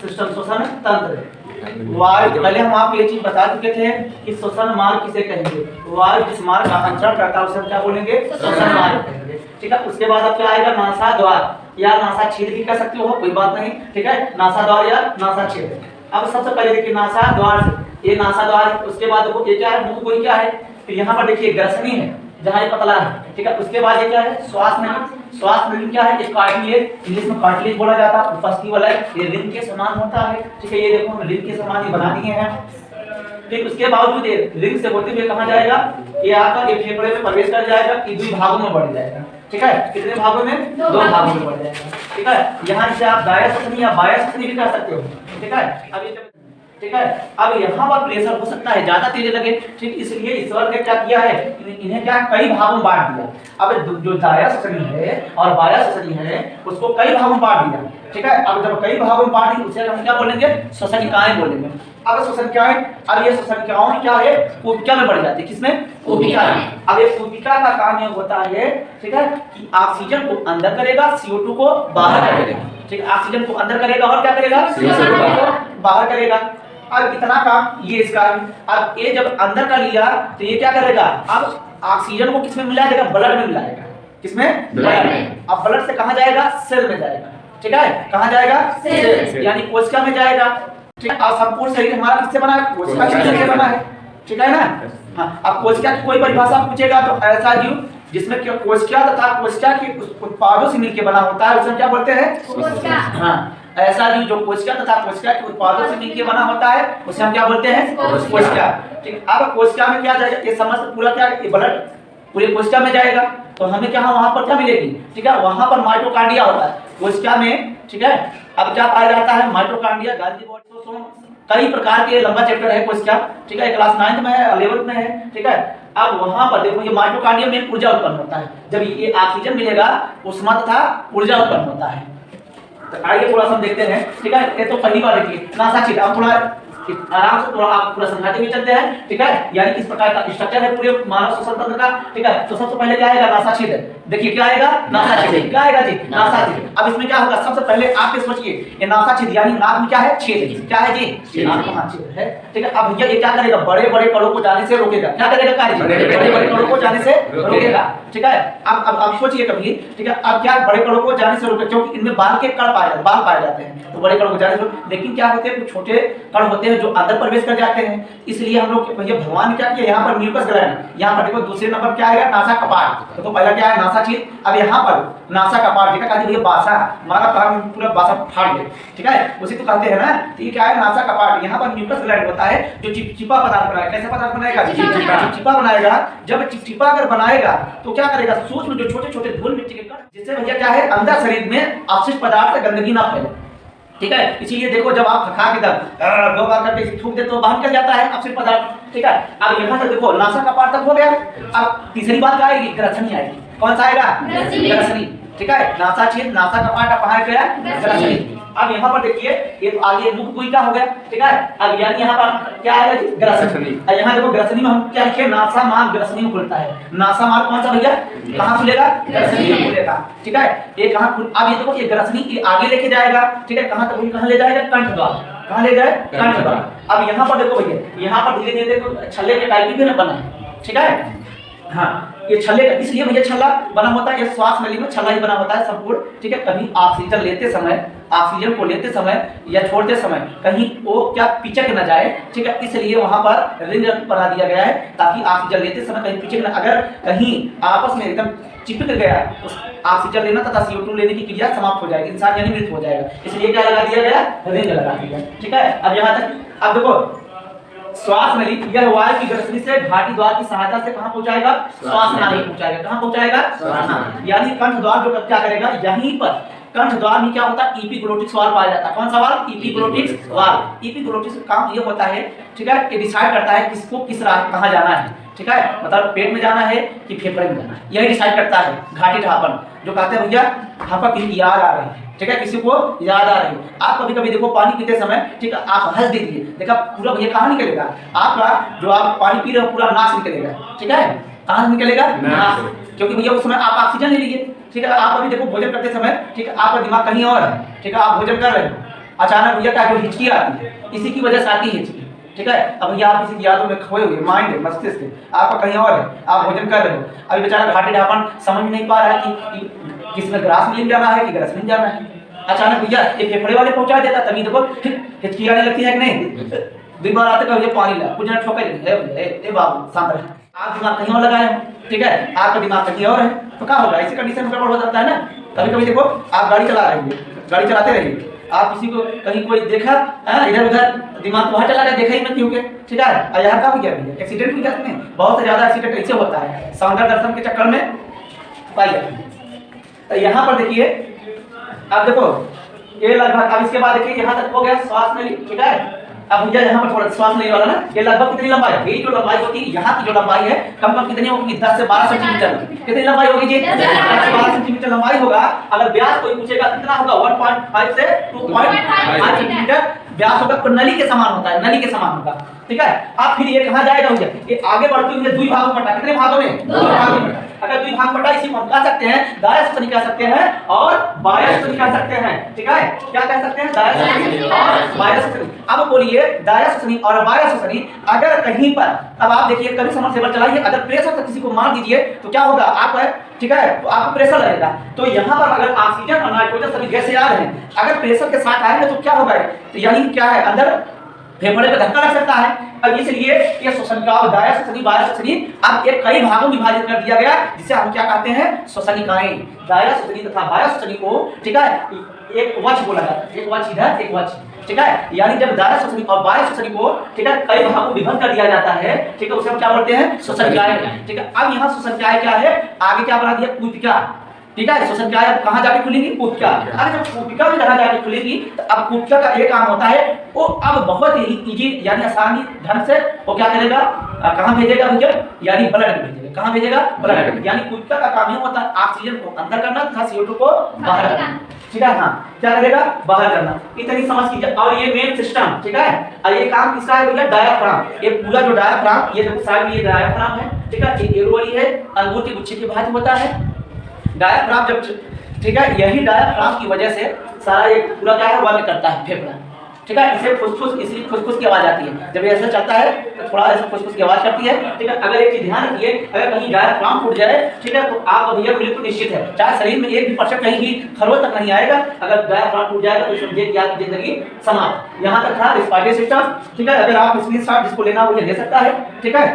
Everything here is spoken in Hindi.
सिस्टम, श्वसन तंत्र। वायु, पहले हम आपको ये चीज बता चुके थे कि श्वसन मार्ग किसे कहेंगे। वायु जिस मार्ग का अंतरण करता है उसे हम क्या बोलेंगे, श्वसन मार्ग कहेंगे। ठीक है, उसके बाद अब क्या आएगा, नासा द्वार या नासा छेद भी कह सकते हो, कोई बात नहीं। ठीक है, नासा द्वार या नासा छेद। अब सबसे पहले देखिए नासा द्वार से, ये नासा द्वार, उसके बाद देखो ये क्या है, मुख कोई क्या है, तो यहाँ पर देखिए ग्रसनी है जहाँ ये पतला है। ठीक है, उसके बाद ये क्या है, श्वास नली। श्वास नली क्या है, ये कार्टिलेज, इंग्लिश में कार्टिलेज बोला जाता है, उपस्थि वाला है, ये रिंग के समान होता है। ठीक है, ये देखो रिंग के समान ये बना दिए हैं। ठीक, उसके बावजूद ये रिंग से होते हुए कहाँ जाएगा, ये आकर ये फेफड़े में प्रवेश कर जाएगा, ये दो भागों में बढ़ जाएगा। ठीक है, कितने भागों में, दो भागों में बढ़ जाएगा। ठीक है, यहाँ इसे आप दाया श्वसनी या बाह्य श्वसनी भी कर सकते हो। ठीक है, अब ये ठीक है, अब यहाँ पर प्रेशर हो सकता है ज्यादा तेज लगे। ठीक, इसलिए ईश्वर ने क्या किया है, इन्हें क्या कई भागों में बांट दिया। अब जो दाया श्वसनी है और बाह्य श्वसनी है उसको कई भागों में बांट दिया। ठीक है, अब जब कई भागों में बांट दी उसे हम क्या बोलेंगे, श्वसनिकाएं बोलेंगे। अब श्वसनिकाएं, अब ये श्वसनिकाओं क्या है, कोशिका में बढ़ जाती है। किसमें, कोशिका में। अब ये कोशिका का काम ये होता है, ठीक है, कि ऑक्सीजन को अंदर करेगा, CO2 को बाहर करेगा। ठीक है, ऑक्सीजन को अंदर करेगा और क्या करेगा, CO2 को बाहर करेगा। अब इतना काम ये इसका है। अब ये जब अंदर कर लिया तो ये क्या करेगा, अब ऑक्सीजन को किसमें मिला देगा, ब्लड में मिलाएगा। किसमें, ब्लड में। अब ब्लड से कहां जाएगा, सेल में जाएगा। ठीक है, कहां जाएगा, सेल, यानी कोशिका में जाएगा। ठीक है, और संपूर्ण शरीर हमारा किससे बना है, कोशिका से बना है। ठीक है ना। हाँ, अब कोशिका की कोई परिभाषा पूछेगा तो ऐसा जीव जिसमें कोशिका तथा कोशिका के उत्पादों से मिलकर बना होता है उसे क्या बोलते हैं, कोशिका। हाँ, ऐसा जीव जो कोशिका तथा कोशिका के उत्पादों से मिलकर बना होता है उसे हम क्या बोलते हैं, कोशिका। ठीक, अब कोशिका में क्या जाएगा, ये समस्त पूरा क्या, ये ब्लड पूरे कोशिका में जाएगा तो हमें क्या, वहां पर क्या मिलेगी। ठीक है, वहां पर माइटोकांड्रिया होता है कोशिका में। ठीक है, अब क्या पाया जाता है, माइटोकांड्रिया, गाल्गी बॉडी, कई प्रकार के, लंबा चैप्टर है कोशिका। ठीक है, क्लास 9th में है, 11th में है। ठीक है, अब वहां पर देखो ये माइटोकांड्रिया में ऊर्जा उत्पन्न होता है। जब ये ऑक्सीजन मिलेगा उष्मा तथा ऊर्जा उत्पन्न होता है। तो आइए थोड़ा सा देखते हैं। ठीक है, ये तो पहली बार देखिए नासा छेद, अब थोड़ा आराम से थोड़ा आप पूरा समझाते हुए चलते हैं। ठीक है, यानी किस प्रकार का स्ट्रक्चर है पूरे मानव श्वसन तंत्र का। ठीक है, तो सबसे पहले क्या आएगा, नासा छेद। देखिए क्या आएगा, नासा छेद। क्या आएगा जी, नासा छेद। अब इसमें क्या होगा, सबसे पहले आप ये सोचिए, ये नासा छेद यानी नाक में क्या है, छेद। क्या है जी, नाक में छेद है। ठीक है, अब भैया ये क्या करेगा, बड़े बड़े कणों को जाने से रोकेगा। क्या करेगा कार्य, बड़े बड़े कणों को जाने से रोकेगा। ठीक है, अब सोचिए कभी। ठीक है, अब क्या बड़े कणों को जाने से रोके, क्योंकि इनमें बाल के कण बाल पाए जाते हैं, तो बड़े कणों को जाने से। लेकिन क्या होते हैं, कुछ छोटे कण होते हैं जो अंदर प्रवेश कर जाते हैं। इसलिए हम लोग भैया भगवान ने क्या किया, यहाँ पर म्यूकस ग्लैंड, यहाँ पर देखो दूसरे नंबर क्या आएगा, नासा कपाट। तो पहला क्या है, नासा छेद। अब यहाँ पर नासा कपाट, ठीक है, कहते हैं बासा, हमारा काम पूरा बासा फाड़ गया। ठीक है, उसी को कहते हैं ना। तो ये क्या है, नासा कपाट। यहाँ पर म्यूकस ग्लैंड होता है जो चिपचिपा पदार्थ बनाएगा। कैसा पदार्थ बनाएगा, चिपचिपा बनाएगा। जब चिपचिपा अगर बनाएगा तो क्या करेगा, सूक्ष्म जो छोटे छोटे धूल मिट्टी के कण, जिससे भैया क्या है, अंदर शरीर में अपशिष्ट पदार्थ गंदगी ना फैले। ठीक है, इसीलिए देखो जब आप खा के दो बार करके थूक दे तो बाहर निकल जाता है अपशिष्ट पदार्थ। ठीक है, अब यहाँ तक देखो नासा कपाट तक हो गया। अब तीसरी बात क्या आएगी, ग्रसनी आएगी। कौन सा आएगा, ग्रसनी। ठीक है, नासा छेद, नासा कपाट, अब बाहर गया ग्रसनी। अब यहाँ पर देखिए ये तो आगे मुख कोशिका हो गया। ठीक है, अब यानी यहाँ पर क्या आएगा, ग्रसनी। अब यहाँ देखो ग्रसनी में हम क्या लिखे, नासा मार्ग ग्रसनी में खुलता है। नासा मार्ग कौन सा भैया, कहाँ खुलेगा, ग्रसनी में खुलेगा। ठीक है, ये कहाँ खुल, अब ये देखो ये ग्रसनी ये आगे लेके जाएगा। ठीक है, कहाँ तक, कहाँ ले जाएगा, कंठ द्वार। कहाँ ले जाए, कंठ द्वार। अब यहाँ पर देखो भैया, यहाँ पर धीरे धीरे देखो छल्ले के टाइप भी बना है। ठीक है, हाँ, ये छल्ले का इसलिए भैया छल्ला बना होता है, ये श्वास नली में छल्ला ही बना होता है संपूर्ण। ठीक है, कभी ऑक्सीजन लेते समय, ऑक्सीजन को लेते समय या छोड़ते समय कहीं वो क्या पिचक न जाए। ठीक है, इसलिए वहां पर रिंग बना दिया गया है ताकि ऑक्सीजन लेते समय कहीं पिचक न, अगर कहीं आपस में एकदम चिपक गया तो ऑक्सीजन लेना तथा CO2 लेने की क्रिया समाप्त हो जाएगी, इंसान यानी मृत हो जाएगा। इसलिए क्या लगा दिया गया, रिंग लगा दिया। ठीक है, अब यहाँ तक, अब देखो श्वास नली, यह वायु की ग्रसनी से घाटी द्वार की सहायता से कहां पहुंचाएगा, श्वास नाली पहुंचाएगा। कहां पहुंचाएगा, श्वास नाली। यानी कंठ द्वार जो क्या करेगा, यहीं पर कंठ द्वार में क्या होता है, एपिग्लोटिस वाल्व पाया जाता है। कौन सा वाल्व, एपिग्लोटिस वाल्व। एपिग्लोटिस का काम ये होता है, ठीक है, ये डिसाइड करता है किसको किस राह कहां जाना है। ठीक है, मतलब पेट में जाना है कि फेफड़े में जाना है, यही डिसाइड करता है। घाटी ढापन जो कहते हैं भैया, हाँ पर किसी याद आ रही है। ठीक है, किसी को याद आ रही है। आप कभी कभी देखो पानी पीते समय, ठीक है, आप हंस दीजिए, देखा पूरा भैया कहाँ निकलेगा, आपका जो आप पानी पी रहे हो पूरा नाश निकलेगा। ठीक है, कहाँ निकलेगा, नाश, क्योंकि भैया उस समय आप ऑक्सीजन ले लीजिए। ठीक है, आप अभी देखो भोजन करते समय, ठीक है, आपका दिमाग कहीं और है। ठीक है, आप भोजन कर रहे हो, अचानक भैया क्या हिचकी आती है, इसी की वजह से आती है हिचकी। ठीक है, अब भैया आप किसी की यादों में खोए हुए, माइंड है, मस्तिष्क है आपका कहीं और है, आप भोजन कर रहे हो, अभी बेचारा घाटी ढापन समझ नहीं पा रहा है कि किसमें ग्रास मिल जाना है कि ग्रास मिल जाना है। अचानक भैया ये फेफड़े वाले पहुंचा देता, तभी देखो हिचकी आने लगती है कि नहीं। दिन भर आते कभी पानी ला, कुछ ना ठोके ए बाबू शांत रहे, आप दिमाग कहीं और लगाए हो। ठीक है, आपका दिमाग कहीं और है, तो क्या होगा, इसी कंडीशन में गड़बड़ हो जाता है ना। कभी कभी देखो आप गाड़ी चला रहे हैं, गाड़ी चलाते रहिए, आप किसी को कहीं कोई देखा इधर उधर, दिमाग वहाँ चला गया, देखा ही मत क्योंकि। ठीक है, यहाँ का भी क्या भैया एक्सीडेंट भी करते हैं, बहुत से ज्यादा एक्सीडेंट ऐसे होता है सौंदर्य दर्शन के चक्कर में पाई जाती है। तो यहाँ पर देखिए, अब देखो ये लगभग, अब इसके बाद देखिए यहाँ तक हो गया श्वास में, ठीक है। अब भैया यहाँ पर थोड़ा श्वास लेने वाला ना, ये लगभग कितनी लंबाई है, ये जो लंबाई होती है यहाँ की जो लंबाई है कम कम कितनी होगी, 10 से 12 सेंटीमीटर। कितनी लंबाई होगी जी, 10 से 12 सेंटीमीटर लंबाई होगा। अगर व्यास कोई पूछेगा कितना होगा, 1.5 से 2.5 सेंटीमीटर व्यास होगा, नली के समान होता है, नली के समान होगा। ठीक है, अब फिर ये कहाँ जाएगा भैया, ये आगे बढ़ते हुए दुई भागों में बटा, कितने भागों में, 2 भागों में। अगर दुई भाग बटा, इसी को हम कह सकते हैं दाया श्वसनी कह सकते हैं और बाह्य श्वसनी कह सकते हैं। ठीक है, क्या कह सकते हैं, दाया श्वसनी और बाह्य श्वसनी। अब बोलिए दाया श्वसनी और बाह्य श्वसनी, अगर कहीं पर, अब आप देखिए कभी समरसेबल चलाइए, अगर प्रेशर से किसी को मार दीजिए तो क्या होगा, आप ठीक है तो आपको प्रेशर लगेगा। तो यहाँ पर अगर ऑक्सीजन और नाइट्रोजन सभी गैसें आ रहे हैं, अगर प्रेशर के साथ आएंगे तो क्या होगा, तो यानी क्या है, अंदर फेफड़े पे धक्का लग सकता है। अब इसलिए ये श्वसनिका, दाया श्वसनी, बाह्य श्वसनी, अब एक कई भागों में विभाजित कर दिया गया, जिसे हम क्या कहते हैं, श्वसनिकाएं। दाया श्वसनी तथा बाह्य श्वसनी को, ठीक है, एक वच बोला जाता है, एक वच इधर, एक वच, ठीक है। यानी जब दाया श्वसनी और बाह्य श्वसनी को, ठीक है, कई भागों में विभाजित कर दिया जाता है, ठीक है, उसे हम क्या बोलते हैं, श्वसनिकाएं। ठीक है, अब यहाँ श्वसनिकाएं क्या है, आगे क्या बना दिया, कूपिका। ठीक है, श्वसनिकाएं कहाँ जाके खुलेगी, कूपिका। अरे जब कूपिका में जहाँ जाके खुलेगी, तो अब कूपिका का एक काम होता है, वो अब बहुत ही इजी यानी आसानी ढंग से वो क्या करेगा, कहाँ भेजेगा भैया, यानी ब्लड में भेजेगा। कहाँ भेजेगा, ब्लड। यानी कूपिका का काम ये होता है ऑक्सीजन को अंदर करना तथा CO2 को बाहर करना। ठीक है, हाँ, क्या करेगा, बाहर करना। इतनी समझ कीजिए। और ये मेन सिस्टम, ठीक है, और ये काम किसका है भैया, डायाफ्राम। ये पूरा जो डायाफ्राम, ये देखो साइड में ये डायाफ्राम है, ठीक है, ये एरो वाली है, अंगूर के गुच्छे के भांति होता है डायाफ्राम। जब, ठीक है, यही डायाफ्राम की वजह से सारा ये पूरा क्या है, वर्क करता है फेफड़ा। ठीक है, इसे फुसफुस, इसलिए फुसफुस की आवाज आती है जब ये ऐसा चलता है, तो थोड़ा ऐसा फुसफुस की आवाज करती है। ठीक है, अगर एक चीज ध्यान रखिए, अगर कहीं डायाफ्राम टूट जाए, ठीक है, तो आप भैया बिल्कुल निश्चित है, चाहे शरीर में 1% कहीं भी खरोच तक नहीं आएगा। अगर डायाफ्राम टूट जाएगा तो समझिए कि आपकी जिंदगी समाप्त। यहाँ तक था रिस्पायरेटरी सिस्टम। ठीक है, अगर आप स्क्रीनशॉट जिसको लेना वो ले सकता है। ठीक है,